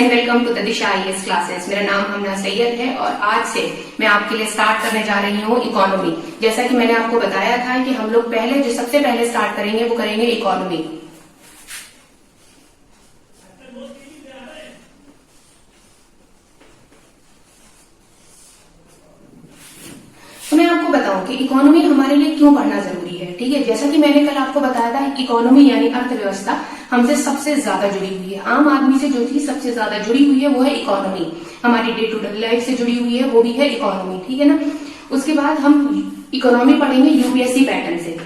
And welcome to the Disha IAS classes. मेरा नाम हमना सैयद है और आज से मैं आपके लिए स्टार्ट करने जा रही हूँ इकोनॉमी। जैसा कि मैंने आपको बताया था कि हम लोग सबसे पहले स्टार्ट करेंगे वो करेंगे इकोनॉमी। तो मैं आपको बताऊं कि इकोनॉमी हमारे लिए क्यों पढ़ना जरूरी है। ठीक है, जैसा कि मैंने कल आपको बताया था, इकोनॉमी यानी अर्थव्यवस्था हमसे सबसे ज्यादा जुड़ी हुई है। आम आदमी से जो चीज सबसे ज्यादा जुड़ी हुई है वो है इकोनॉमी। हमारी डे टू डे लाइफ से जुड़ी हुई है वो भी है इकोनॉमी। ठीक है ना। उसके बाद हम इकोनॉमी पढ़ेंगे यूपीएससी पैटर्न से।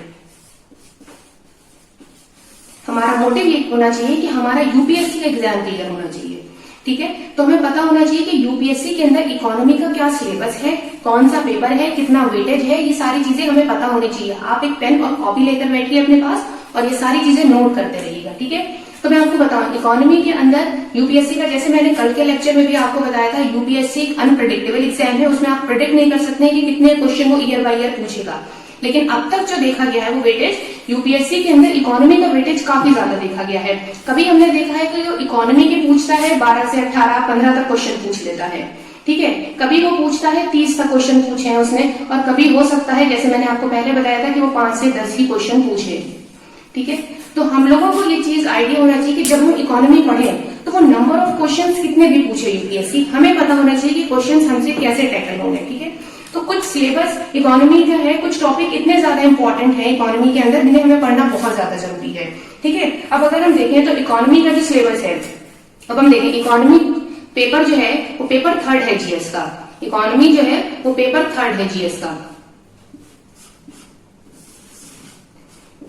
हमारा मोटिव ये होना चाहिए कि हमारा यूपीएससी का एग्जाम क्लियर होना चाहिए। ठीक है, तो हमें पता होना चाहिए कि यूपीएससी के अंदर इकोनॉमी का क्या सिलेबस है, कौन सा पेपर है, कितना वेटेज है, ये सारी चीजें हमें पता होनी चाहिए। आप एक पेन और कॉपी लेकर बैठिए अपने पास और ये सारी चीजें नोट करते रहिएगा। ठीक है, तो मैं आपको बताऊं इकोनॉमी के अंदर यूपीएससी का, जैसे मैंने कल के लेक्चर में भी आपको बताया था, यूपीएससी एक अनप्रेडिक्टेबल एग्जाम है। उसमें आप प्रेडिक्ट नहीं कर सकते कि कितने क्वेश्चन वो ईयर बाय ईयर पूछेगा। लेकिन अब तक जो देखा गया है वो वेटेज यूपीएससी के अंदर इकोनॉमी का वेटेज काफी ज्यादा देखा गया है। कभी हमने देखा है कि जो इकोनॉमी के पूछता है 12 से 18 15 तक क्वेश्चन पूछ लेता है। ठीक है, कभी वो पूछता है 30 तक क्वेश्चन पूछे हैं उसने, और कभी हो सकता है जैसे मैंने आपको पहले बताया था कि वो 5 से 10 ही क्वेश्चन पूछे। ठीक है, तो हम लोगों को ये चीज आइडिया होना चाहिए कि जब हम इकोनॉमी पढ़े तो वो नंबर ऑफ क्वेश्चंस कितने भी पूछे यूपीएससी, हमें पता होना चाहिए कि क्वेश्चंस हमसे कैसे टैकल होंगे। ठीक है, तो कुछ सिलेबस इकोनॉमी का है, कुछ टॉपिक इतने ज्यादा इंपॉर्टेंट है इकोनॉमी के अंदर जिन्हें हमें पढ़ना बहुत ज्यादा जरूरी है। ठीक है, अब अगर हम देखें तो इकोनॉमी का जो सिलेबस है, अब हम देखें इकोनॉमी पेपर जो है वो पेपर 3rd है जीएस का। इकोनॉमी जो है वो पेपर 3rd है जीएस का।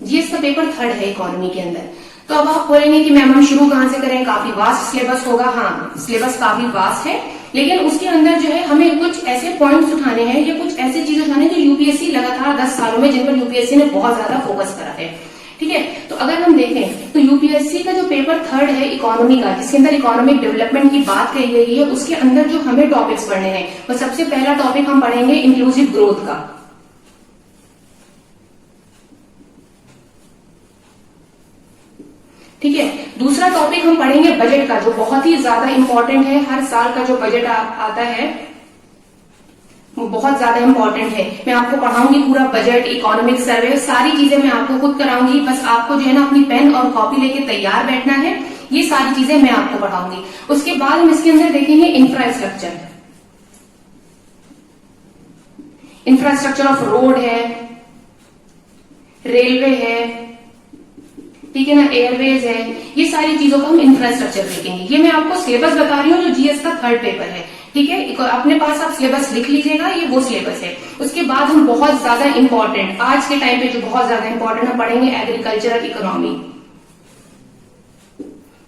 जीएस का पेपर 3rd है इकोनॉमी के अंदर। तो अब आप बोलेंगे कि मैम हम शुरू कहां से करें, काफी वास्ट सिलेबस होगा। हाँ, सिलेबस काफी वास्ट है, लेकिन उसके अंदर जो है हमें कुछ ऐसे पॉइंट्स उठाने हैं या कुछ ऐसी चीज उठाने जो यूपीएससी लगातार 10 सालों में जिन पर यूपीएससी ने बहुत ज्यादा फोकस करा है। ठीक है, तो अगर हम देखें तो यूपीएससी का जो पेपर 3rd है इकोनॉमी का, जिसके अंदर इकोनॉमिक डेवलपमेंट की बात कही गई है, उसके अंदर जो हमें टॉपिक्स पढ़ने हैं वो सबसे पहला टॉपिक हम पढ़ेंगे इंक्लूसिव ग्रोथ का। ठीक है, दूसरा टॉपिक हम पढ़ेंगे बजट का, जो बहुत ही ज्यादा इंपॉर्टेंट है। हर साल का जो बजट आता है वो बहुत ज्यादा इंपॉर्टेंट है। मैं आपको पढ़ाऊंगी पूरा बजट, इकोनॉमिक सर्वे, सारी चीजें मैं आपको खुद कराऊंगी। बस आपको जो है ना अपनी पेन और कॉपी लेके तैयार बैठना है। ये सारी चीजें मैं आपको पढ़ाऊंगी। उसके बाद हम इसके अंदर देखेंगे इंफ्रास्ट्रक्चर। इंफ्रास्ट्रक्चर ऑफ रोड है, रेलवे है, ठीक है ना, एयरवेज है, ये सारी चीजों का हम इंफ्रास्ट्रक्चर देखेंगे। ये मैं आपको सिलेबस बता रही हूँ जो जीएस का 3rd पेपर है। ठीक है, अपने पास आप सिलेबस लिख लीजिएगा, ये वो सिलेबस है। उसके बाद हम बहुत ज्यादा इंपॉर्टेंट, आज के टाइम पे जो बहुत ज्यादा इंपॉर्टेंट हम पढ़ेंगे एग्रीकल्चरल इकोनॉमी।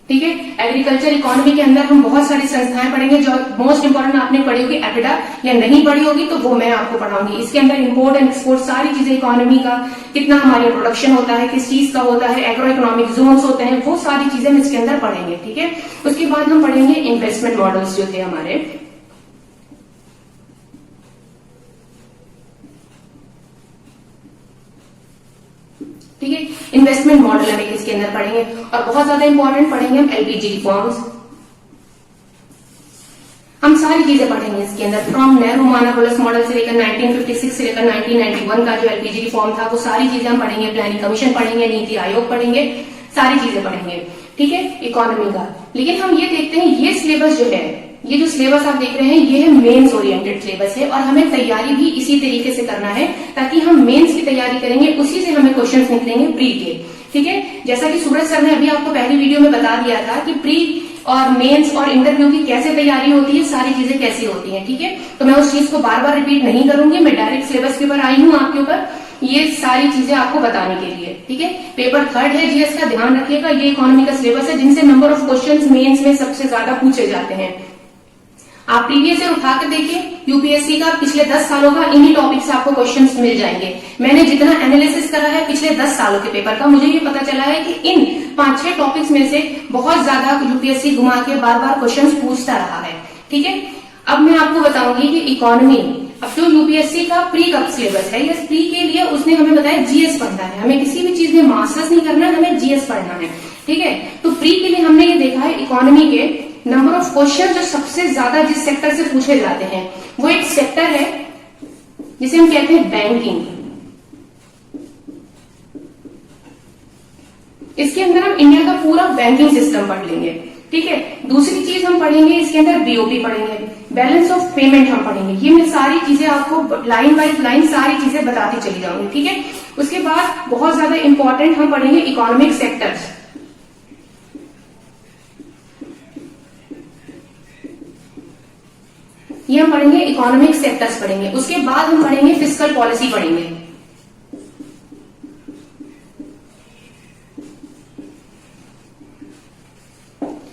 ठीक है, एग्रीकल्चर इकोनॉमी के अंदर हम बहुत सारी संस्थाएं पढ़ेंगे। जो मोस्ट इंपोर्टेंट आपने पढ़ी होगी एपिडा, या नहीं पढ़ी होगी तो वो मैं आपको पढ़ाऊंगी। इसके अंदर इंपोर्ट एंड एक्सपोर्ट सारी चीजें, इकोनॉमी का कितना हमारे प्रोडक्शन होता है, किस चीज का होता है, एग्रो इकोनॉमिक जोन्स होते हैं, वो सारी चीजें हम इसके अंदर पढ़ेंगे। ठीक है, उसके बाद हम पढ़ेंगे इन्वेस्टमेंट मॉडल्स जो थे हमारे। ठीक है, इन्वेस्टमेंट मॉडल हमें इसके अंदर पढ़ेंगे। और बहुत ज्यादा इंपॉर्टेंट पढ़ेंगे हम एलपीजी रिफॉर्म्स। हम सारी चीजें पढ़ेंगे इसके अंदर, फ्रॉम नेहरू मानापोलिस मॉडल से लेकर 1956 से लेकर 1991 का जो एलपीजी रिफॉर्म था वो सारी चीजें हम पढ़ेंगे। प्लानिंग कमीशन पढ़ेंगे, नीति आयोग पढ़ेंगे, सारी चीजें पढ़ेंगे। ठीक है, इकोनॉमी का। लेकिन हम ये देखते हैं, ये सिलेबस जो है, ये जो सिलेबस आप देख रहे हैं, ये है मेंस ओरिएंटेड सिलेबस है, और हमें तैयारी भी इसी तरीके से करना है ताकि हम मेंस की तैयारी करेंगे, उसी से हमें क्वेश्चंस निकलेंगे प्री के। ठीक है, जैसा कि सूरज सर ने अभी आपको पहली वीडियो में बता दिया था कि प्री और मेंस और इंटरव्यू की कैसे तैयारी होती है, सारी चीजें कैसी होती हैं। ठीक है, तो मैं उस चीज को बार बार रिपीट नहीं करूंगी। मैं डायरेक्ट सिलेबस के ऊपर आई हूँ आपके ऊपर ये सारी चीजें आपको बताने के लिए। ठीक है, पेपर 3rd है जीएस का, ध्यान रखिएगा। ये इकोनॉमी का सिलेबस है जिनसे नंबर ऑफ क्वेश्चंस मेंस में सबसे ज्यादा पूछे जाते हैं। आप प्रीवियस ईयर उठा कर देखिए, यूपीएससी का पिछले 10 सालों का इन्हीं टॉपिक से आपको क्वेश्चंस मिल जाएंगे। मैंने जितना एनालिसिस करा है पिछले 10 सालों के पेपर का, मुझे ये पता चला है कि इन 5-6 टॉपिक्स में से बहुत ज्यादा यूपीएससी घुमा के बार बार क्वेश्चंस पूछता रहा है। ठीक है, अब मैं आपको बताऊंगी कि इकोनॉमी, अब जो यूपीएससी का प्री का सिलेबस है, इस प्री के लिए उसने हमें बताया जीएस पढ़ना है। हमें किसी भी चीज में मास्टर्स नहीं करना, हमें जीएस पढ़ना है। ठीक है, तो प्री के लिए हमने ये देखा है इकोनॉमी के नंबर ऑफ क्वेश्चन जो सबसे ज्यादा जिस सेक्टर से पूछे जाते हैं वो एक सेक्टर है जिसे हम कहते हैं बैंकिंग। इसके अंदर हम इंडिया का पूरा बैंकिंग सिस्टम पढ़ लेंगे, ठीक है। दूसरी चीज हम पढ़ेंगे इसके अंदर बीओपी पढ़ेंगे, बैलेंस ऑफ पेमेंट हम पढ़ेंगे। ये मैं सारी चीजें आपको लाइन बाय लाइन सारी चीजें बताती चली जाऊंगी, ठीक है। उसके बाद बहुत ज्यादा इंपॉर्टेंट हम पढ़ेंगे इकोनॉमिक सेक्टर्स। ये हम पढ़ेंगे इकोनॉमिक सेक्टर्स पढ़ेंगे। उसके बाद हम पढ़ेंगे फिस्कल पॉलिसी पढ़ेंगे।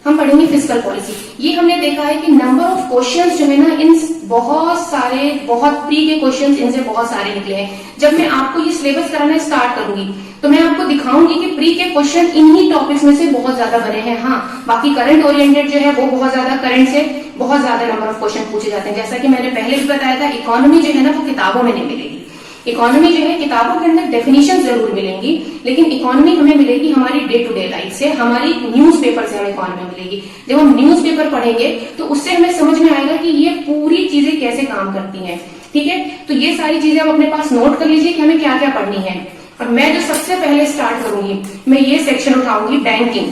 हम पढ़ेंगे फिस्कल पॉलिसी। ये हमने देखा है कि नंबर ऑफ क्वेश्चंस जो है ना, इन बहुत प्री के क्वेश्चंस इनसे बहुत सारे निकले हैं। जब मैं आपको ये सिलेबस कराना स्टार्ट करूंगी तो मैं आपको दिखाऊंगी कि प्री के क्वेश्चन इन्हीं टॉपिक्स में से बहुत ज्यादा बने हैं। हाँ, बाकी करंट ओरिएंटेड जो है वो बहुत ज्यादा करंट से बहुत ज्यादा नंबर ऑफ क्वेश्चन पूछे जाते हैं। जैसा कि मैंने पहले भी बताया था, इकोनॉमी जो है ना वो किताबों में नहीं मिलेगी। इकोनॉमी जो है किताबों के अंदर डेफिनेशन जरूर मिलेंगी, लेकिन इकोनॉमी हमें मिलेगी हमारी डे टू डे लाइफ से, हमारी न्यूज़पेपर से हमें इकोनॉमी मिलेगी। जब हम न्यूज़पेपर पढ़ेंगे तो उससे हमें समझ में आएगा कि ये पूरी चीजें कैसे काम करती हैं, ठीक है। तो ये सारी चीजें आप अपने पास नोट कर लीजिए कि हमें क्या क्या पढ़नी है। और मैं जो सबसे पहले स्टार्ट करूंगी, मैं ये सेक्शन उठाऊंगी बैंकिंग,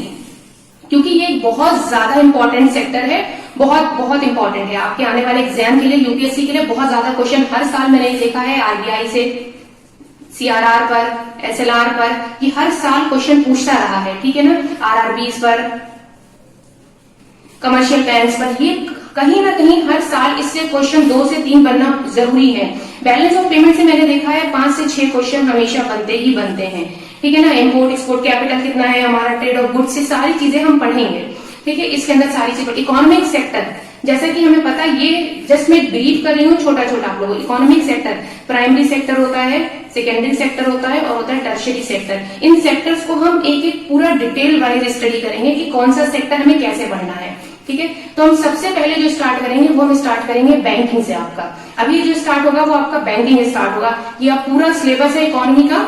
क्योंकि ये एक बहुत ज्यादा इंपॉर्टेंट सेक्टर है, बहुत इंपॉर्टेंट है आपके आने वाले एग्जाम के लिए, यूपीएससी के लिए। बहुत ज्यादा क्वेश्चन हर साल मैंने देखा है आरबीआई से, सीआरआर पर, एसएलआर पर, ये हर साल क्वेश्चन पूछता रहा है, ठीक है ना। आरआरबीज पर, कमर्शियल बैंक्स पर, ये कहीं ना कहीं हर साल इससे क्वेश्चन 2 से 3 बनना जरूरी है। बैलेंस ऑफ पेमेंट से मैंने देखा है 5 से 6 क्वेश्चन हमेशा बनते ही बनते हैं, ठीक है ना। इम्पोर्ट एक्सपोर्ट कैपिटल कितना है हमारा, ट्रेड ऑफ गुड्स, से सारी चीजें हम पढ़ेंगे, ठीक है। इसके अंदर सारी चीजें। इकोनॉमिक सेक्टर, जैसा कि हमें पता है, ये जस्ट मैं ब्रीफ कर रही हूँ छोटा छोटा आप लोगों। इकोनॉमिक सेक्टर प्राइमरी सेक्टर होता है, सेकेंडरी सेक्टर होता है और होता है टर्शियरी सेक्टर। इन सेक्टर्स को हम एक एक पूरा डिटेल वाइज स्टडी करेंगे कि कौन सा सेक्टर हमें कैसे पढ़ना है, ठीक है। तो हम सबसे पहले जो स्टार्ट करेंगे वो हम स्टार्ट करेंगे बैंकिंग से। आपका अभी जो स्टार्ट होगा वो आपका बैंकिंग स्टार्ट होगा। ये आप पूरा सिलेबस है इकोनॉमी का,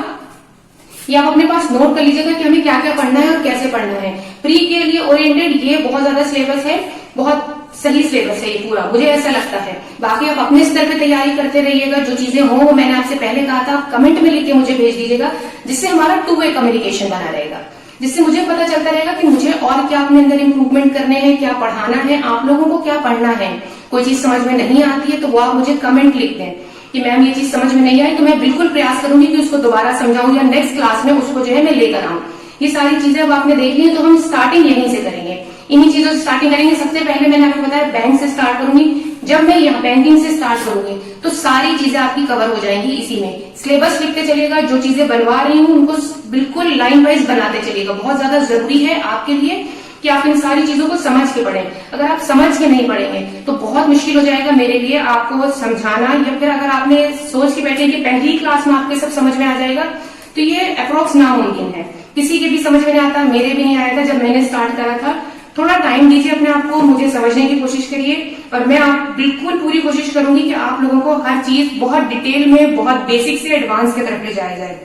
ये आप अपने पास नोट कर लीजिएगा कि हमें क्या क्या पढ़ना है और कैसे पढ़ना है। प्री के लिए ओरिएंटेड ये बहुत ज्यादा सिलेबस है, बहुत सही सिलेबस है ये पूरा, मुझे ऐसा लगता है। बाकी आप अपने स्तर पे तैयारी करते रहिएगा। जो चीजें हो वो मैंने आपसे पहले कहा था, आप कमेंट में लिख के मुझे भेज दीजिएगा, जिससे हमारा 2 वे कम्युनिकेशन बना रहेगा, जिससे मुझे पता चलता रहेगा कि मुझे और क्या अपने अंदर इम्प्रूवमेंट करने हैं, क्या पढ़ाना है, आप लोगों को क्या पढ़ना है। कोई चीज समझ में नहीं आती है तो वो आप मुझे कमेंट लिख दें कि मैम ये चीज समझ में नहीं आई, तो मैं बिल्कुल प्रयास करूंगी कि उसको दोबारा समझाऊं या नेक्स्ट क्लास में उसको जो है मैं लेकर आऊं। ये सारी चीजें अब आपने देख ली है, तो हम स्टार्टिंग यहीं से करेंगे, इन्हीं चीजों से स्टार्टिंग करेंगे। सबसे पहले मैंने आपको बताया बैंक से स्टार्ट करूंगी। जब मैं यहाँ बैंकिंग से स्टार्ट करूंगी तो सारी चीजें आपकी कवर हो जाएंगी इसी में। सिलेबस लिखते चलिएगा, जो चीजें बनवा रही हूँ उनको बिल्कुल लाइन वाइज बनाते चलिएगा। बहुत ज्यादा जरूरी है आपके लिए कि आप इन सारी चीजों को समझ के पढ़ें। अगर आप समझ के नहीं पढ़ेंगे तो बहुत मुश्किल हो जाएगा मेरे लिए आपको समझाना, या फिर अगर आपने सोच के बैठे कि पहली क्लास में आपके सब समझ में आ जाएगा तो ये अप्रोक्स नामुमकिन है। किसी के भी समझ में नहीं आता, मेरे भी नहीं आया था जब मैंने स्टार्ट करा था। थोड़ा टाइम दीजिए अपने आप को, मुझे समझने की कोशिश करिए, और मैं आप बिल्कुल पूरी कोशिश करूंगी कि आप लोगों को हर चीज बहुत डिटेल में, बहुत बेसिक से एडवांस की तरफ ले जाया जाए।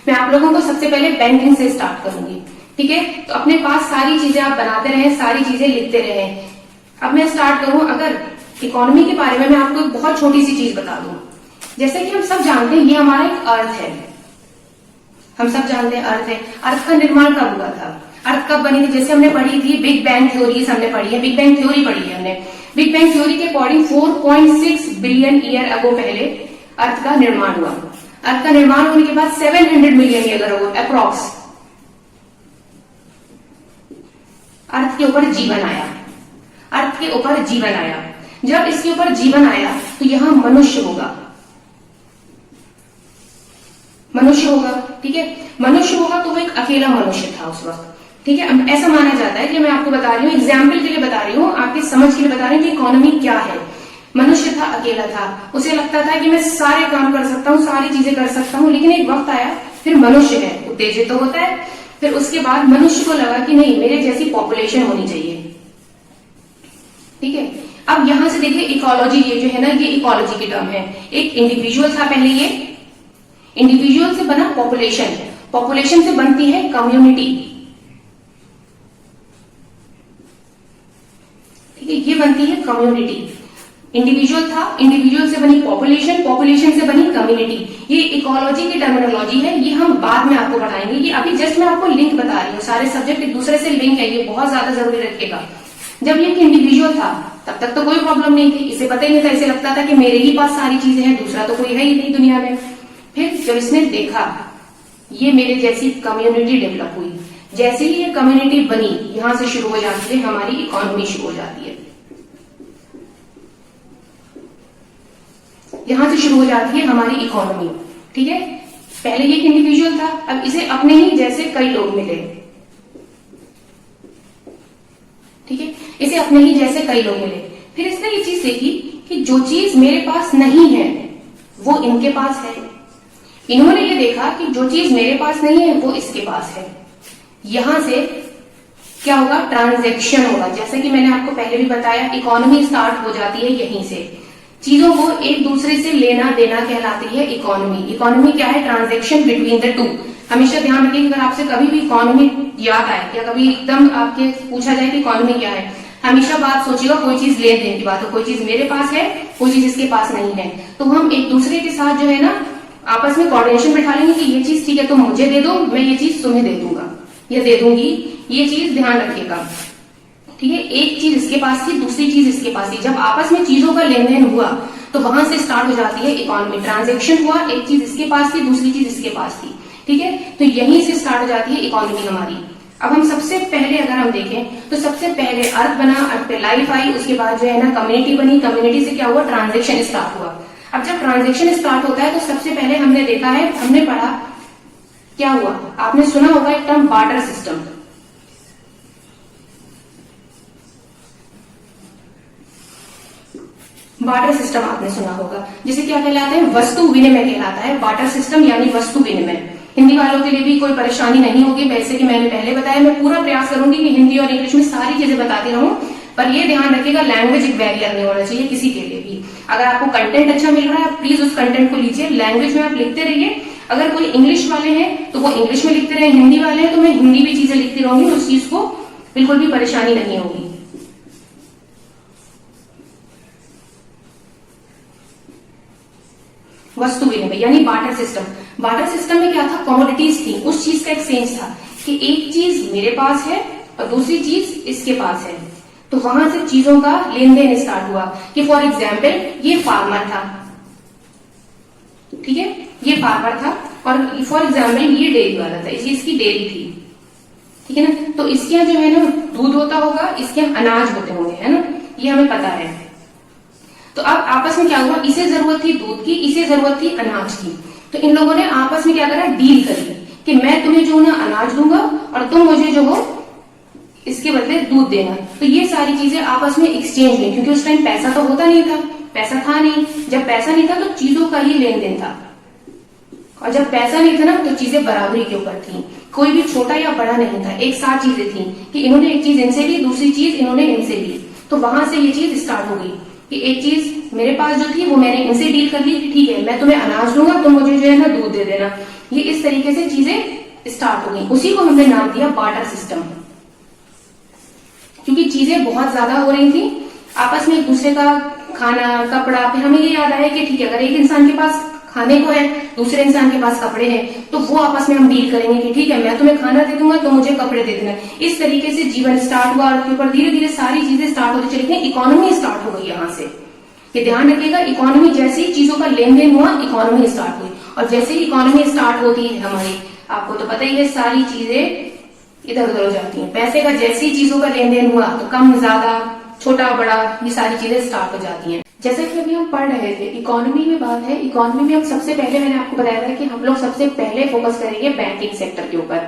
मैं आप लोगों को सबसे पहले बैंकिंग से स्टार्ट करूंगी, ठीक है। तो अपने पास सारी चीजें आप बनाते रहें, सारी चीजें लिखते रहें। अब मैं स्टार्ट करूं, अगर इकोनॉमी के बारे में मैं आपको एक बहुत छोटी सी चीज बता दूं। जैसे कि हम सब जानते हैं ये हमारा एक अर्थ है, हम सब जानते हैं अर्थ है। अर्थ का निर्माण कब हुआ था, अर्थ कब बनी थी? जैसे हमने पढ़ी थी बिग बैंग थ्योरीज, हमने पढ़ी है, बिग बैंग थ्योरी पढ़ी है हमने। बिग बैंग थ्योरी के अकॉर्डिंग 4.6 बिलियन ईयर अगो पहले अर्थ का निर्माण हुआ। अर्थ का निर्माण होने के बाद 700 मिलियन ईयर अगो अप्रॉक्स अर्थ के ऊपर जीवन आया। अर्थ के ऊपर जीवन आया। जब इसके ऊपर जीवन आया तो यहां मनुष्य होगा, मनुष्य होगा, ठीक है। मनुष्य होगा तो वो एक अकेला मनुष्य था उस वक्त, ठीक है। ऐसा माना जाता है कि मैं आपको बता रही हूँ, एग्जाम्पल के लिए बता रही हूँ, आपकी समझ के लिए बता रही हूँ कि इकोनॉमी क्या है। मनुष्य था, अकेला था, उसे लगता था कि मैं सारे काम कर सकता हूँ, सारी चीजें कर सकता हूँ। लेकिन एक वक्त आया, फिर मनुष्य है उत्तेजित तो होता है, फिर उसके बाद मनुष्य को लगा कि नहीं, मेरे जैसी पॉपुलेशन होनी चाहिए, ठीक है। अब यहां से देखिए इकोलॉजी, ये जो है ना, ये इकोलॉजी की टर्म है। एक इंडिविजुअल था पहले, ये इंडिविजुअल से बना पॉपुलेशन, पॉपुलेशन से बनती है कम्युनिटी, बनती है कम्युनिटी। इंडिविजुअल था, इंडिविजुअल से बनी पॉपुलेशन, पॉपुलेशन से बनी कम्युनिटी। ये इकोलॉजी की टर्मिनोलॉजी है, ये हम बाद में आपको पढ़ाएंगे। ये अभी जस्ट मैं आपको लिंक बता रही हूँ, सारे सब्जेक्ट एक दूसरे से लिंक है, ये बहुत ज्यादा जरूरी रखिएगा। जब ये इंडिविजुअल था तब तक तो कोई प्रॉब्लम नहीं थी, इसे पता ही नहीं था, इसे लगता था कि मेरे ही पास सारी चीजें हैं, दूसरा तो कोई है ही नहीं दुनिया में। फिर जब इसने देखा ये मेरे जैसी कम्युनिटी डेवलप हुई, जैसे ही ये कम्युनिटी बनी, यहां से शुरू हो जाती है हमारी इकोनॉमी शुरू हो जाती है, यहां से शुरू हो जाती है हमारी इकोनॉमी। ठीक है, पहले ये एक इंडिविजुअल था, अब इसे अपने ही जैसे कई लोग मिले। ठीक है, इसे अपने ही जैसे कई लोग मिले। फिर इसने ये चीज देखी कि जो चीज मेरे पास नहीं है वो इनके पास है। इन्होंने ये देखा कि जो चीज मेरे पास नहीं है वो इसके पास है। यहां से क्या होगा, ट्रांजैक्शन होगा। जैसे कि मैंने आपको पहले भी बताया, इकोनॉमी स्टार्ट हो जाती है यहीं से। चीजों को एक दूसरे से लेना देना कहलाती है इकोनॉमी। इकोनॉमी क्या है, ट्रांजैक्शन बिटवीन द टू। हमेशा ध्यान रखिए, अगर आपसे कभी भी इकोनॉमी याद आए या कभी एकदम आपके पूछा जाए कि इकोनॉमी क्या है, हमेशा बात सोचिएगा कोई चीज लेन देन की बात हो, कोई चीज मेरे पास है, कोई चीज इसके पास नहीं है, तो हम एक दूसरे के साथ जो है ना आपस में कोऑर्डिनेशन बिठा लेंगे कि ये चीज ठीक है तुम मुझे दे दो, मैं ये चीज तुम्हें दे दूंगा या दे दूंगी। ये चीज ध्यान रखिएगा। ठीक है, एक चीज इसके पास थी, दूसरी चीज इसके पास थी। जब आपस में चीजों का लेन देन हुआ तो वहां से स्टार्ट हो जाती है इकोनॉमी। ट्रांजैक्शन हुआ, एक चीज इसके पास थी, दूसरी चीज इसके पास थी। ठीक है, तो यहीं से स्टार्ट हो जाती है इकोनॉमी हमारी। अब हम सबसे पहले अगर हम देखें तो सबसे पहले अर्थ बना, अर्थ पे लाइफ आई, उसके बाद जो है ना कम्युनिटी बनी, कम्युनिटी से क्या हुआ, ट्रांजैक्शन स्टार्ट हुआ। अब जब ट्रांजैक्शन स्टार्ट होता है तो सबसे पहले हमने देखा है, हमने पढ़ा क्या हुआ, आपने सुना होगा एक term barter system. Barter system आपने सुना होगा, जिसे क्या कहलाता है, वस्तु विनिमय कहलाता है। बार्टर सिस्टम यानी वस्तु विनिमय। हिंदी वालों के लिए भी कोई परेशानी नहीं होगी, वैसे कि मैंने पहले बताया, मैं पूरा प्रयास करूंगी कि हिंदी और इंग्लिश में सारी चीजें बताती रहूं, पर ये ध्यान रखिएगा लैंग्वेज एक बैरियर नहीं होना चाहिए किसी के लिए भी। अगर आपको कंटेंट अच्छा मिल रहा है प्लीज उस कंटेंट को लीजिए, लैंग्वेज में आप लिखते रहिए। अगर कोई इंग्लिश वाले हैं तो वो इंग्लिश में लिखते रहे, हिंदी वाले हैं तो मैं हिंदी भी चीजें लिखती रहूंगी, उस चीज को बिल्कुल भी परेशानी नहीं होगी। वस्तु विनिमय यानी बार्टर सिस्टम। बार्टर सिस्टम में क्या था, कमोडिटीज थी, उस चीज का एक्सचेंज था कि एक चीज मेरे पास है और दूसरी चीज इसके पास है, तो वहां से चीजों का लेन देन स्टार्ट हुआ। कि फॉर एग्जाम्पल ये फार्मर था, ठीक है, ये फार्मर था और फॉर एग्जाम्पल ये डेयरी वाला था, इसकी डेयरी थी, ठीक है ना, तो इसके यहाँ जो है ना दूध होता होगा, इसके यहाँ अनाज होते होंगे, है ना, ये हमें पता है। तो अब आपस में क्या हुआ, इसे जरूरत थी दूध की, इसे जरूरत थी अनाज की, तो इन लोगों ने आपस में क्या करा, डील करी कि मैं तुम्हें जो ना अनाज दूंगा और तुम मुझे जो हो इसके बदले दूध देना। तो ये सारी चीजें आपस में एक्सचेंज हुई, क्योंकि उस टाइम पैसा तो होता नहीं था, पैसा था नहीं, जब पैसा नहीं था तो चीजों का ही लेन देन था, और जब पैसा नहीं था ना तो चीजें बराबरी के ऊपर थी, कोई भी छोटा या बड़ा नहीं था, एक साथ चीजें थी कि इन्होंने एक चीज इनसे ली, दूसरी चीज इन्होंने इनसे ली, तो वहां से ये चीज स्टार्ट हो गई कि एक चीज मेरे पास जो थी वो मैंने इनसे डील कर ली, ठीक है मैं तुम्हें अनाज दूंगा, तुम मुझे जो है ना दूध दे देना। ये इस तरीके से चीजें स्टार्ट हो गई, उसी को हमने नाम दिया बार्टर सिस्टम, क्योंकि चीजें बहुत ज्यादा हो रही थी आपस में, एक दूसरे का खाना कपड़ा। फिर हमें ये याद आया कि ठीक है अगर एक इंसान के पास खाने को है, दूसरे इंसान के पास कपड़े हैं, तो वो आपस में हम डील करेंगे कि ठीक है मैं तुम्हें खाना दे दूंगा, तो मुझे कपड़े दे देना। इस तरीके से जीवन स्टार्ट हुआ, और ऊपर धीरे धीरे सारी चीजें स्टार्ट होती चली गई, इकोनॉमी स्टार्ट हो गई। यहाँ से ये ध्यान रखिएगा, इकोनॉमी जैसे ही चीजों का लेन देन हुआ इकोनॉमी स्टार्ट हुई, और जैसे ही इकोनॉमी स्टार्ट होती है हमारी, आपको तो पता ही है सारी चीजें इधर उधर हो जाती हैं। पैसे का जैसे ही चीजों का लेन देन हुआ तो कम ज्यादा छोटा बड़ा ये सारी चीजें स्टार्ट हो जाती हैं। जैसा कि अभी हम पढ़ रहे थे इकोनॉमी में बात है, इकोनॉमी में हम सबसे पहले मैंने आपको बताया था कि हम लोग सबसे पहले फोकस करेंगे बैंकिंग सेक्टर के ऊपर,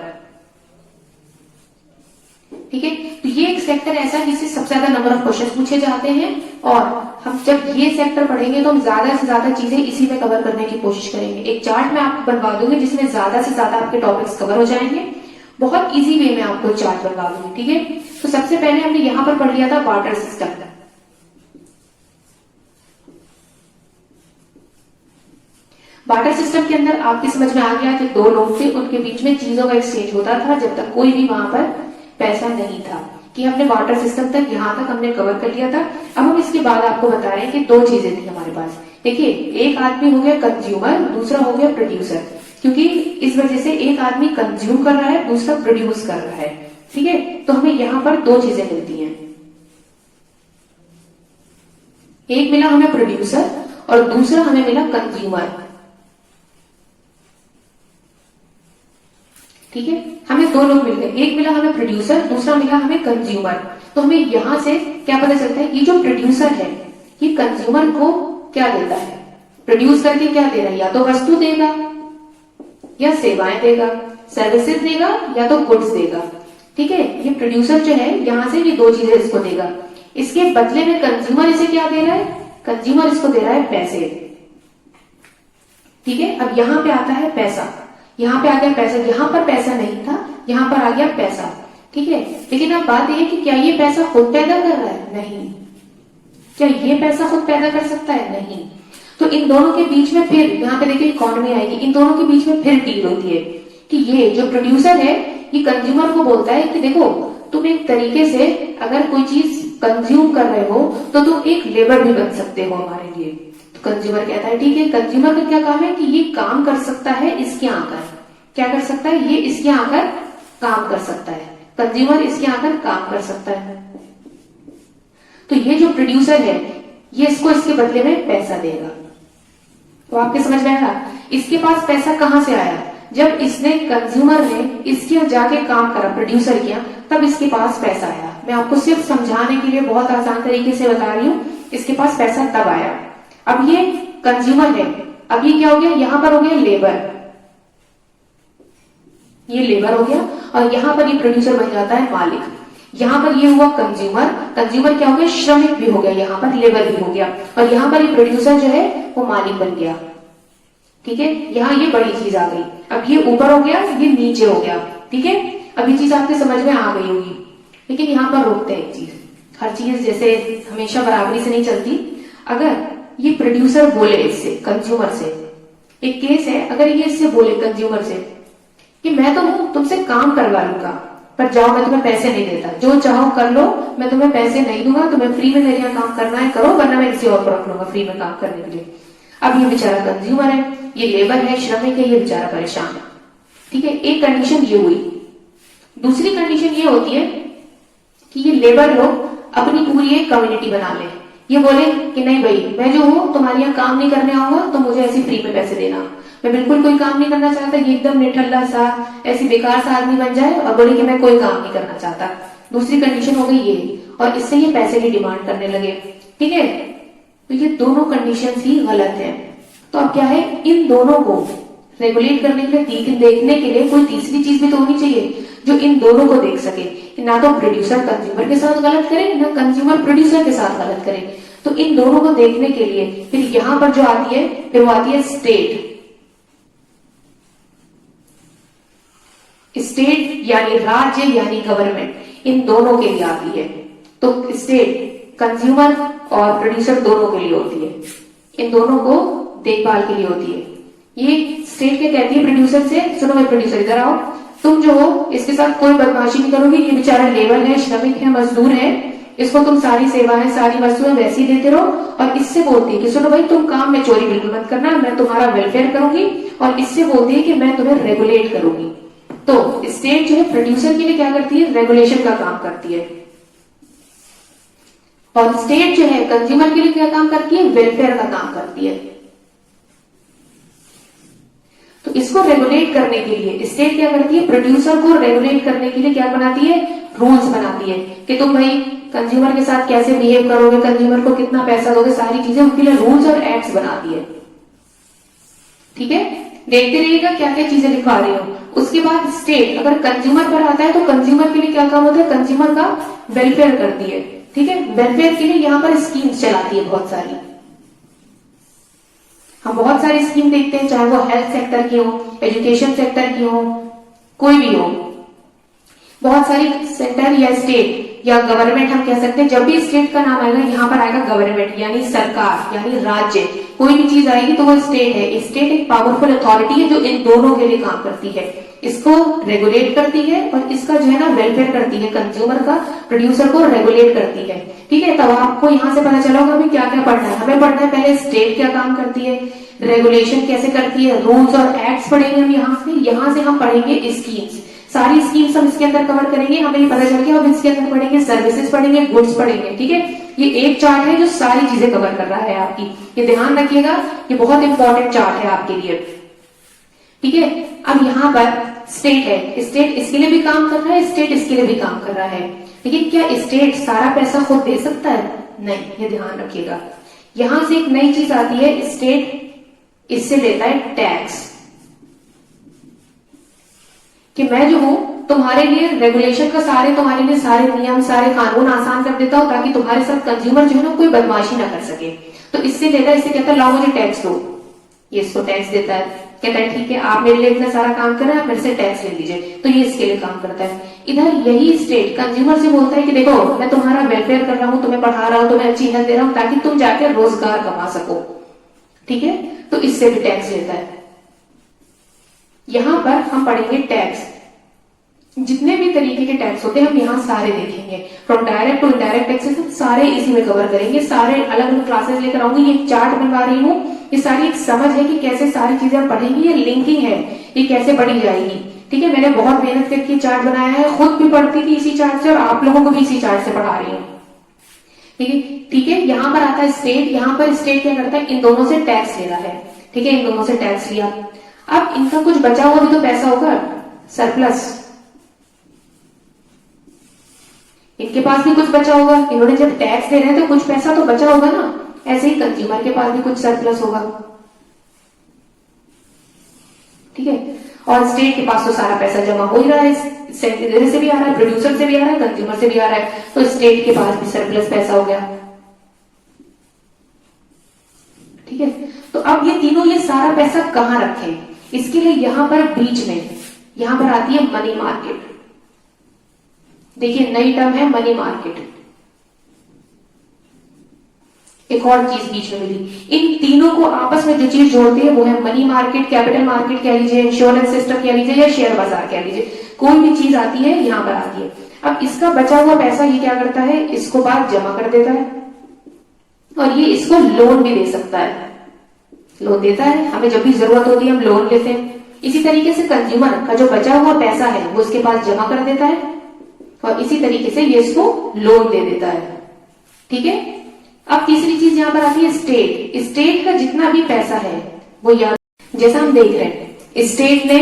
ठीक है। तो ये एक सेक्टर ऐसा है जिससे सबसे ज्यादा नंबर ऑफ क्वेश्चन पूछे जाते हैं, और हम जब ये सेक्टर पढ़ेंगे तो हम ज्यादा से ज्यादा चीजें इसी में कवर करने की कोशिश करेंगे। एक चार्ट मैं आपको बनवा दूंगी जिसमें ज्यादा से ज्यादा आपके टॉपिक्स कवर हो जाएंगे, बहुत इजी वे में आपको चार्ट बनवा दूंगी, ठीक है। तो सबसे पहले हमने यहां पर पढ़ लिया था बार्टर सिस्टम। बार्टर सिस्टम के अंदर आपकी समझ में आ गया कि दो लोग थे, उनके बीच में चीजों का एक्सचेंज होता था जब तक कोई भी वहां पर पैसा नहीं था। कि हमने वाटर सिस्टम तक यहाँ तक हमने कवर कर लिया था। अब हम इसके बाद आपको बता रहे हैं कि दो चीजें थी हमारे पास। देखिए, एक आदमी हो गया कंज्यूमर, दूसरा हो गया प्रोड्यूसर, क्योंकि इस वजह से एक आदमी कंज्यूम कर रहा है, दूसरा प्रोड्यूस कर रहा है। ठीक है, तो हमें यहाँ पर दो चीजें मिलती हैं, एक मिला हमें प्रोड्यूसर और दूसरा हमें मिला कंज्यूमर। ठीक है, हमें दो लोग मिल गए, एक मिला हमें प्रोड्यूसर, दूसरा मिला हमें कंज्यूमर। तो हमें यहां से क्या पता चलता है, ये जो प्रोड्यूसर है ये कंज्यूमर को क्या देता है, प्रोड्यूस करके क्या दे रहा है, या तो वस्तु देगा या सेवाएं देगा, सर्विसेज देगा या तो गुड्स देगा। ठीक है, ये प्रोड्यूसर जो है यहां से ये दो चीजें इसको देगा। इसके बदले में कंज्यूमर इसे क्या दे रहा है, कंज्यूमर इसको दे रहा है पैसे। ठीक है, अब यहां पे आता है पैसा, यहां पे आ गया पैसा, यहां पर पैसा नहीं था, यहां पर आ गया पैसा। ठीक है, लेकिन अब बात यह है कि क्या ये पैसा खुद पैदा कर रहा है, नहीं। क्या ये पैसा खुद पैदा कर सकता है, नहीं। तो इन दोनों के बीच में फिर यहाँ पे देखिए इकोनॉमी आएगी, इन दोनों के बीच में फिर डील होती है कि ये जो प्रोड्यूसर है ये कंज्यूमर को बोलता है कि देखो तुम एक तरीके से अगर कोई चीज कंज्यूम कर रहे हो तो तुम एक लेबर भी बन सकते हो हमारे लिए। तो कंज्यूमर कहता है ठीक है, कंज्यूमर का क्या काम है कि ये काम कर सकता है इसके आकर, क्या कर सकता है, ये इसके आकर काम कर सकता है, कंज्यूमर इसके आकर काम कर सकता है। तो ये जो प्रोड्यूसर है ये इसको इसके बदले में पैसा देगा। तो आपके समझ में आया, इसके पास पैसा कहां से आया, जब इसने कंज्यूमर ने इसके जाके काम करा, प्रोड्यूसर किया, तब इसके पास पैसा आया। मैं आपको सिर्फ समझाने के लिए बहुत आसान तरीके से बता रही हूं, इसके पास पैसा तब आया। अब ये कंज्यूमर है, अब ये क्या हो गया, यहां पर हो गया लेबर, ये लेबर हो गया, और यहां पर ये प्रोड्यूसर बन जाता है मालिक। यहां पर ये हुआ कंज्यूमर, कंज्यूमर क्या हो गया, श्रमिक भी हो गया, यहां पर लेबर भी हो गया, और यहां पर ये प्रोड्यूसर जो है वो मालिक बन गया। ठीक है, यहां ये बड़ी चीज आ गई। अब ये ऊपर हो गया, ये नीचे हो गया। ठीक है, अब ये चीज आपके समझ में आ गई होगी, लेकिन यहां पर रोकते हैं एक चीज, हर चीज जैसे हमेशा बराबरी से नहीं चलती। अगर ये प्रोड्यूसर बोले इससे कंज्यूमर से, एक केस है, अगर ये इससे बोले कंज्यूमर से कि मैं तो हूं तुमसे काम करवा लूंगा, पर जाओ मैं तुम्हें पैसे नहीं देता, जो चाहो कर लो, मैं तुम्हें पैसे नहीं दूंगा, तुम्हें फ्री में मेरे यहाँ काम करना है करो, वरना मैं किसी और को रख लूंगा फ्री में काम करने के लिए। अब ये बेचारा कंज्यूमर है, ये लेबर है, श्रमिक है, ये बेचारा परेशान है। ठीक है, एक कंडीशन ये हुई। दूसरी कंडीशन ये होती है कि ये लेबर लोग अपनी पूरी एक कम्युनिटी बना ले, ये बोले कि नहीं भाई मैं जो हूं तुम्हारे यहाँ काम नहीं करने आऊंगा, तो मुझे ऐसी फ्री में पैसे देना, मैं बिल्कुल कोई काम नहीं करना चाहता, ये एकदम निठल्ला सा ऐसी बेकार सा आदमी बन जाए और बोले कि मैं कोई काम नहीं करना चाहता। दूसरी कंडीशन हो गई ये, और इससे ये पैसे की डिमांड करने लगे। ठीक है, तो ये दोनों कंडीशन ही गलत है। तो अब क्या है, इन दोनों को रेगुलेट करने के लिए, देखने के लिए कोई तीसरी चीज भी तो होनी चाहिए जो इन दोनों को देख सके, कि ना तो प्रोड्यूसर कंज्यूमर के साथ गलत करे, ना कंज्यूमर प्रोड्यूसर के साथ गलत करे। तो इन दोनों को देखने के लिए फिर यहां पर जो आती है, फिर वो आती है स्टेट। स्टेट यानी राज्य यानी गवर्नमेंट, इन दोनों के लिए आती है। तो स्टेट कंज्यूमर और प्रोड्यूसर दोनों के लिए होती है, इन दोनों को देखभाल के लिए होती है। ये स्टेट क्या कहती है प्रोड्यूसर से, सुनो भाई प्रोड्यूसर इधर आओ, तुम जो हो इसके साथ कोई बदमाशी नहीं करोगे, ये बेचारा लेबर है, श्रमिक है, मजदूर है, इसको तुम सारी सेवाएं सारी वस्तुएं वैसे ही देते रहो। और इससे बोलती है कि सुनो भाई तुम काम में चोरी बिल्कुल मत करना, मैं तुम्हारा वेलफेयर करूंगी। और इससे बोलती है कि मैं तुम्हें रेगुलेट करूंगी। तो स्टेट जो है प्रोड्यूसर के लिए क्या करती है, रेगुलेशन का काम करती है, और स्टेट जो है कंज्यूमर के लिए क्या काम करती है, वेलफेयर का काम करती है। तो इसको रेगुलेट करने के लिए स्टेट क्या करती है, प्रोड्यूसर को रेगुलेट करने के लिए क्या बनाती है, रूल्स बनाती है कि तुम भाई कंज्यूमर के साथ कैसे बिहेव करोगे, कंज्यूमर को कितना पैसा दोगे, सारी चीजें उनके लिए रूल्स और एक्ट्स बनाती है। ठीक है, देखते रहिएगा क्या क्या चीजें लिखवा रही हूं। उसके बाद स्टेट अगर कंज्यूमर पर आता है तो कंज्यूमर के लिए क्या काम होता है, कंज्यूमर का वेलफेयर करती है। ठीक है, वेलफेयर के लिए यहां पर स्कीम्स चलाती है बहुत सारी। हम बहुत सारी स्कीम देखते हैं, चाहे वो हेल्थ सेक्टर की हो, एजुकेशन सेक्टर की हो, कोई भी हो, बहुत सारी सेक्टर या स्टेट या गवर्नमेंट हम कह सकते हैं। जब भी स्टेट का नाम आएगा यहाँ पर आएगा गवर्नमेंट, यानी सरकार, यानी राज्य। कोई भी चीज आएगी तो वो स्टेट है। स्टेट एक पावरफुल अथॉरिटी है जो इन दोनों के लिए काम करती है, इसको रेगुलेट करती है और इसका जो है ना वेलफेयर करती है, कंज्यूमर का, प्रोड्यूसर को रेगुलेट करती है। ठीक है, तब आपको यहाँ से पता चला होगा हमें क्या क्या पढ़ना है। हमें पढ़ना है पहले स्टेट क्या काम करती है, रेगुलेशन कैसे करती है, रूल्स और एक्ट्स पढ़ेंगे हम यहाँ से हम पढ़ेंगे स्कीम्स, सारी स्कीम्स हम इसके अंदर कवर करेंगे। हमें ये पता चल गया, अब इसके अंदर पढ़ेंगे सर्विसेज, पढ़ेंगे गुड्स, पढ़ेंगे। ठीक है, ये एक चार्ट है जो सारी चीजें कवर कर रहा है आपकी, ये ध्यान रखिएगा, ये बहुत इंपॉर्टेंट चार्ट है आपके लिए। ठीक है, अब यहाँ पर स्टेट है, स्टेट इसके लिए भी काम कर रहा है, स्टेट इसके लिए भी काम कर रहा है। लेकिन क्या स्टेट सारा पैसा खुद दे सकता है? नहीं, ये ध्यान रखिएगा। यहां से एक नई चीज आती है, स्टेट इससे लेता है टैक्स, कि मैं जो हूं तुम्हारे लिए रेगुलेशन का तुम्हारे लिए सारे नियम, सारे कानून आसान कर देता हूं ताकि तुम्हारे साथ कंज्यूमर जो है ना कोई बदमाशी ना कर सके। तो इससे लेता है, इससे कहता है लाओ मुझे टैक्स दो, ये इसको टैक्स देता है, कहता है ठीक है आप मेरे लिए इतना सारा काम कर रहे हैं, आप मेरे से टैक्स ले लीजिए, तो ये इसके लिए काम करता है। इधर यही स्टेट कंज्यूमर से बोलता है कि देखो मैं तुम्हारा वेलफेयर कर रहा हूं, तुम्हें पढ़ा रहा हूं, तुम्हें अच्छी हेल्थ दे रहा हूं ताकि तुम जाकर रोजगार कमा सको। ठीक है, तो इससे भी टैक्स लेता है। यहां पर हम पढ़ेंगे टैक्स, जितने भी तरीके के टैक्स होते हैं हम यहाँ सारे देखेंगे, from direct to indirect taxes, हम सारे इसी में कवर करेंगे। सारे अलग अलग क्लासेस लेकर आऊंगी, ये चार्ट बनवा रही हूँ, ये सारी एक समझ है कि कैसे सारी चीजें हम पढ़ेंगी, ये लिंकिंग है, ये कैसे पढ़ी जाएगी। ठीक है, मैंने बहुत मेहनत करके चार्ट बनाया है, खुद भी पढ़ती थी इसी चार्ट से और आप लोगों को भी इसी चार्ट से पढ़ा रही हूँ। ठीक है, ठीक है, यहाँ पर आता है स्टेट, यहाँ पर स्टेट क्या करता है, इन दोनों से टैक्स ले रहा है। ठीक है, इन दोनों से टैक्स लिया, अब इनका कुछ बचा हुआ भी तो पैसा होगा, सरप्लस, इनके पास भी कुछ बचा होगा, इन्होंने जब टैक्स दे रहे हैं तो कुछ पैसा तो बचा होगा ना। ऐसे ही कंज्यूमर के पास भी कुछ सरप्लस होगा। ठीक है, और स्टेट के पास तो सारा पैसा जमा हो ही रहा है, सेंटर से भी आ रहा है, प्रोड्यूसर से भी आ रहा है, कंज्यूमर से भी आ रहा है, तो स्टेट के पास भी सरप्लस पैसा हो गया। ठीक है, तो अब ये तीनों, ये सारा पैसा कहां रखें, इसके लिए यहां पर बीच में यहां पर आती है मनी मार्केट। देखिए नई टर्म है मनी मार्केट, एक और चीज बीच में मिली। इन तीनों को आपस में जो चीज जोड़ती है वो है मनी मार्केट, कैपिटल मार्केट कह लीजिए, इंश्योरेंस सिस्टम कह लीजिए या शेयर बाजार कह लीजिए, कोई भी चीज आती है यहां पर आती है। अब इसका बचा हुआ पैसा ये क्या करता है, इसको बाद जमा कर देता है और ये इसको लोन भी दे सकता है, लोन देता है, हमें जब भी जरूरत होती है हम लोन लेते हैं। इसी तरीके से कंज्यूमर का जो बचा हुआ पैसा है वो इसके पास जमा कर देता है और इसी तरीके से ये इसको लोन दे देता है। ठीक है, अब तीसरी चीज यहां पर आती है स्टेट। स्टेट का जितना भी पैसा है वो यहाँ, जैसा हम देख रहे हैं स्टेट ने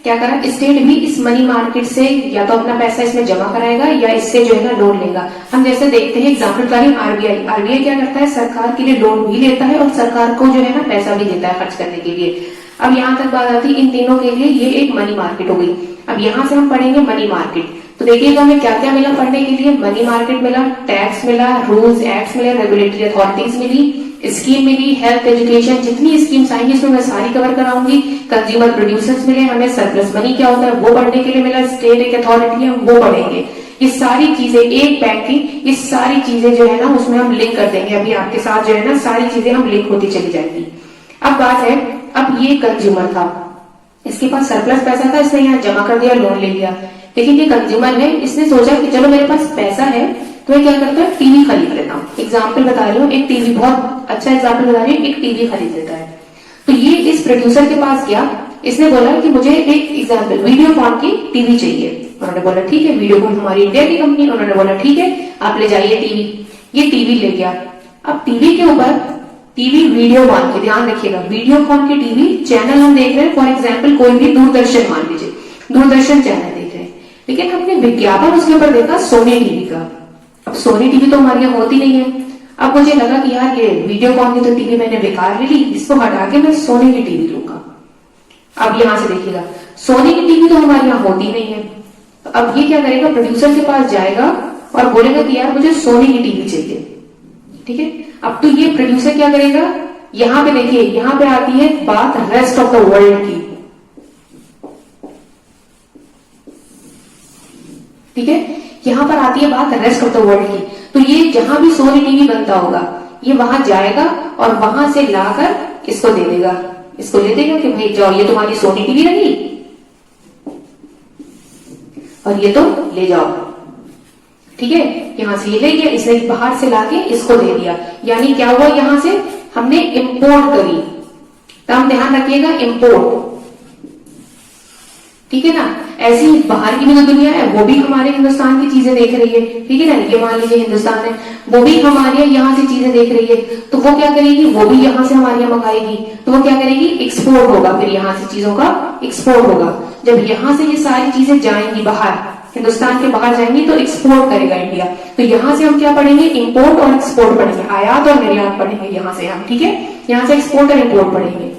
क्या करा, स्टेट भी इस मनी मार्केट से या तो अपना पैसा इसमें जमा कराएगा या इससे जो है ना लोन लेगा। हम जैसे देखते हैं एग्जाम्पल का ही आरबीआई क्या करता है, सरकार के लिए लोन भी लेता है और सरकार को जो है ना पैसा भी देता है खर्च करने के लिए। अब यहाँ तक बात आती है इन तीनों के लिए, ये एक मनी मार्केट हो गई। अब यहाँ से हम पढ़ेंगे मनी मार्केट, तो देखिएगा हमें क्या क्या मिला पढ़ने के लिए, मनी मार्केट मिला, टैक्स मिला, रूल्स एक्ट्स मिले, रेगुलेटरी अथॉरिटीज मिली, स्कीम मिली, हेल्थ एजुकेशन, जितनी स्कीम्स आएंगी इसमें मैं सारी कवर कराऊंगी। कंज्यूमर प्रोड्यूसर्स मिले, हमें सरप्लस मनी क्या होता है वो पढ़ने के लिए मिला, स्टेट एक अथॉरिटी है वो पढ़ेंगे। ये सारी चीजें एक बैंकिंग, ये सारी चीजें जो है ना उसमें हम लिंक कर देंगे, अभी आपके साथ जो है ना सारी चीजें हम लिंक होती चली जाएंगी। अब बात है, अब ये कंज्यूमर था, इसके पास सरप्लस पैसा था, इसने यहाँ जमा कर दिया, लोन ले लिया। लेकिन ये कंज्यूमर है, इसने सोचा कि चलो मेरे पास पैसा है तो मैं क्या करता है टीवी खरीद लेता हूँ। एग्जाम्पल बता रही हूँ, एक टीवी, बहुत अच्छा एग्जाम्पल बता रही हूँ, एक टीवी खरीद लेता है। तो ये इस प्रोड्यूसर के पास गया, इसने बोला कि मुझे एक एग्जाम्पल वीडियोकॉन की टीवी चाहिए। उन्होंने बोला ठीक है, वीडियोकॉन हमारी इंडिया की कंपनी, उन्होंने बोला ठीक है आप ले जाइए टीवी। ये टीवी ले गया। अब टीवी के ऊपर, टीवी वीडियोकॉन के, ध्यान रखिएगा वीडियोकॉन की टीवी चैनल हम देख रहे हैं, फॉर एग्जाम्पल कोई भी दूरदर्शन, मान लीजिए दूरदर्शन चैनल देख रहे हैं, लेकिन हमने विज्ञापन उसके ऊपर देखा सोनी टीवी का। अब सोनी टीवी तो हमारे यहाँ होती नहीं है। अब मुझे लगा कि यार ये वीडियोकॉन की तो टीवी मैंने बेकार ले ली, इसको हटा के मैं सोनी की टीवी लूंगा। अब यहां से देखिएगा सोनी की टीवी तो हमारे यहाँ होती नहीं है। तो अब ये क्या करेगा, प्रोड्यूसर के पास जाएगा और बोलेगा कि यार मुझे सोनी की टीवी चाहिए। ठीक है, अब तो ये प्रोड्यूसर क्या करेगा, यहां पे देखिए, यहां पे आती है बात रेस्ट ऑफ द वर्ल्ड की। ठीक है, यहाँ पर आती है बात रेस्ट ऑफ द वर्ल्ड की। तो ये जहां भी सोनी टीवी बनता होगा ये वहां जाएगा और वहां से लाकर इसको दे देगा, इसको ले देगा कि भाई जाओ ये तुम्हारी सोनी टीवी रही और ये तो ले जाओ, ठीक है। यहां से ये ले गया, इसने बाहर से लाके इसको दे दिया, यानी क्या हुआ, यहां से हमने इंपोर्ट करी। तब ध्यान रखिएगा इंपोर्ट, ठीक है ना। ऐसी बाहर की भी जो दुनिया है वो भी हमारे हिंदुस्तान की चीजें देख रही है, ठीक है ना। ये मान लीजिए हिंदुस्तान है, वो भी हमारे यहाँ से चीजें देख रही है, तो वो क्या करेगी, वो भी यहाँ से हमारे यहाँ मंगाएगी, तो वो क्या करेगी, एक्सपोर्ट होगा, फिर यहाँ से चीजों का एक्सपोर्ट होगा। जब यहाँ से ये सारी चीजें जाएंगी बाहर, हिंदुस्तान के बाहर जाएंगी तो एक्सपोर्ट करेगा इंडिया। तो यहाँ से हम क्या पढ़ेंगे, इंपोर्ट और एक्सपोर्ट पढ़ेंगे, आयात और निर्यात पढ़ेंगे यहाँ से हम, ठीक है। यहाँ से एक्सपोर्ट और इंपोर्ट पढ़ेंगे।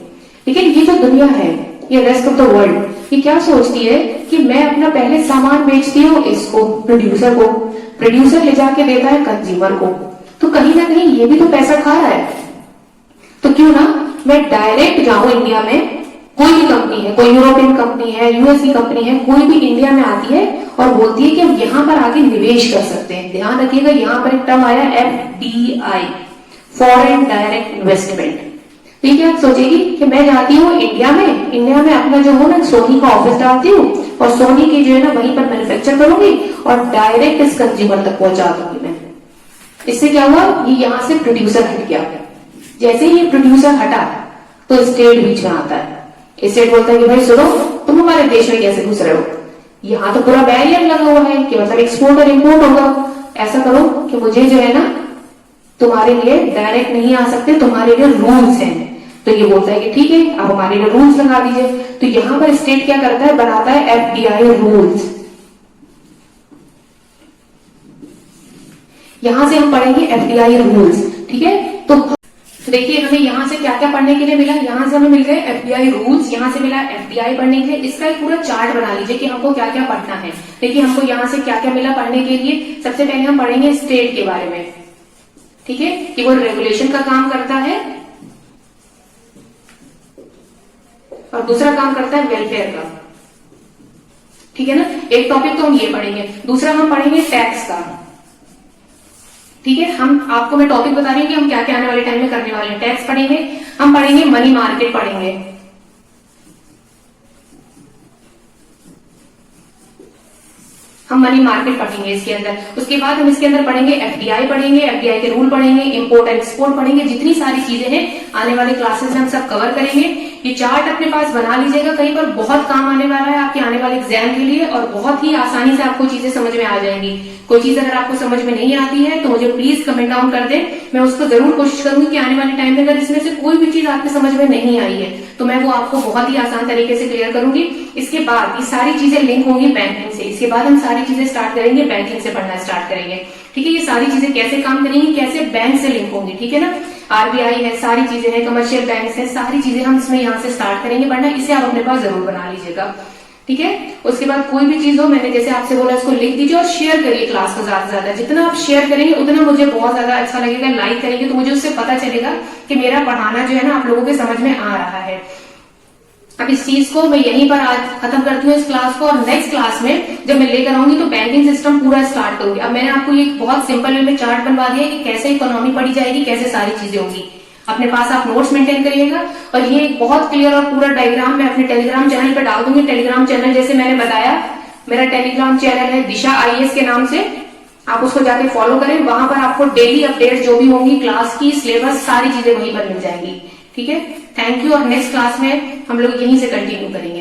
लेकिन ये जो दुनिया है, ये रेस्ट ऑफ द वर्ल्ड, ये क्या सोचती है कि मैं अपना पहले सामान बेचती हूँ इसको, प्रोड्यूसर को, प्रोड्यूसर ले जाके देता है कंज्यूमर को, तो कहीं ना कहीं ये भी तो पैसा खा रहा है। तो क्यों ना मैं डायरेक्ट जाऊं इंडिया में, कोई भी कंपनी है, कोई यूरोपियन कंपनी है, यूएस की कंपनी है, कोई भी इंडिया में आती है और बोलती है कि हम यहाँ पर आके निवेश कर सकते हैं। ध्यान रखिएगा यहाँ पर एक टर्म आया FDI, फॉरेन डायरेक्ट इन्वेस्टमेंट। तो क्या सोचेगी कि मैं जाती हूँ इंडिया में अपना जो हो ना सोनी का ऑफिस डालती हूँ और सोनी की जो है ना वहीं पर मैन्युफैक्चर करूंगी और डायरेक्ट इस कंज्यूमर तक पहुंचा दूंगी मैं। इससे क्या हुआ, ये यहाँ से प्रोड्यूसर हट गया। जैसे ही ये प्रोड्यूसर हटा तो स्टेट बीच में आता है। स्टेट बोलता है कि भाई सुनो, तुम हमारे देश में कैसे घुस रहे हो, यहाँ तो पूरा बैरियर लगा हुआ है कि मतलब एक्सपोर्ट और इम्पोर्ट होगा। ऐसा करो कि मुझे जो है ना तुम्हारे लिए डायरेक्ट नहीं आ सकते, तुम्हारे लिए रूल्स हैं। तो ये बोलता है कि ठीक है, आप हमारे लिए रूल्स लगा दीजिए। तो यहां पर स्टेट क्या करता है, बनाता है FDI रूल्स। यहां से हम पढ़ेंगे FDI रूल्स, ठीक है। तो देखिए हमें यहाँ से क्या क्या पढ़ने के लिए मिला, यहाँ से हमें मिल गए FDI रूल्स, यहाँ से मिला FDI पढ़ने के लिए। इसका एक पूरा चार्ट बना लीजिए कि हमको क्या क्या पढ़ना है। देखिए हमको यहाँ से क्या क्या मिला पढ़ने के लिए। सबसे पहले हम पढ़ेंगे स्टेट के बारे में, ठीक है, कि वो रेगुलेशन का काम करता है और दूसरा काम करता है वेलफेयर का, ठीक है ना। एक टॉपिक तो हम ये पढ़ेंगे, दूसरा हम पढ़ेंगे टैक्स का, ठीक है। हम आपको मैं टॉपिक बता रही हूँ कि हम क्या क्या आने वाले टाइम में करने वाले हैं। टैक्स पढ़ेंगे, हम पढ़ेंगे मनी मार्केट पढ़ेंगे, हम मनी मार्केट पढ़ेंगे इसके अंदर। उसके बाद हम इसके अंदर पढ़ेंगे FDI पढ़ेंगे, FDI के रूल पढ़ेंगे, इंपोर्ट और एक्सपोर्ट पढ़ेंगे। जितनी सारी चीजें हैं आने वाले क्लासेस में हम सब कवर करेंगे। ये चार्ट अपने पास बना लीजिएगा, कहीं पर बहुत काम आने वाला है आपके आने वाले एग्जाम के लिए और बहुत ही आसानी से आपको चीजें समझ में आ जाएंगी। कोई चीज अगर आपको समझ में नहीं आती है तो मुझे प्लीज कमेंट डाउन कर दें, मैं उसको जरूर कोशिश करूंगी कि आने वाले टाइम में अगर इसमें से कोई भी चीज आपके समझ में नहीं आई है तो मैं वो आपको बहुत ही आसान तरीके से क्लियर करूंगी। इसके बाद ये सारी चीजें लिंक होंगी बैंकिंग से। इसके बाद हम सारी चीजें स्टार्ट करेंगे, बैंकिंग से पढ़ना स्टार्ट करेंगे, ठीक है। ये सारी चीजें कैसे काम करेंगी, कैसे बैंक से लिंक होंगी, ठीक है ना। RBI है, सारी चीजें हैं, कमर्शियल बैंक है, सारी चीजें हम इसमें यहाँ से स्टार्ट करेंगे पढ़ना। इसे आप अपने पास जरूर बना लीजिएगा, ठीक है। उसके बाद कोई भी चीज हो, मैंने जैसे आपसे बोला, इसको लिख दीजिए और शेयर करिए क्लास को ज्यादा से ज्यादा। जितना आप शेयर करेंगे उतना मुझे बहुत ज्यादा अच्छा लगेगा। लाइक करेंगे तो मुझे उससे पता चलेगा कि मेरा पढ़ाना जो है ना आप लोगों के समझ में आ रहा है। अब इस चीज को मैं यहीं पर आज खत्म करती हूँ इस क्लास को, और नेक्स्ट क्लास में जब मैं लेकर आऊंगी तो बैंकिंग सिस्टम पूरा स्टार्ट करूंगी। अब मैंने आपको ये बहुत सिंपल वे में चार्ट बनवा दिया है कि कैसे इकोनॉमी पढ़ी जाएगी, कैसे सारी चीजें होंगी। अपने पास आप नोट्स मेंटेन करिएगा और ये एक बहुत क्लियर और पूरा डायग्राम मैं अपने टेलीग्राम चैनल पर डाल दूंगी। टेलीग्राम चैनल जैसे मैंने बताया, मेरा टेलीग्राम चैनल है दिशा IAS के नाम से, आप उसको जाके फॉलो करें। वहां पर आपको डेली अपडेट जो भी होंगी क्लास की, सिलेबस, सारी चीजें वहीं पर मिल जाएंगी, ठीक है। थैंक यू, और नेक्स्ट क्लास में हम लोग यहीं से कंटिन्यू करेंगे।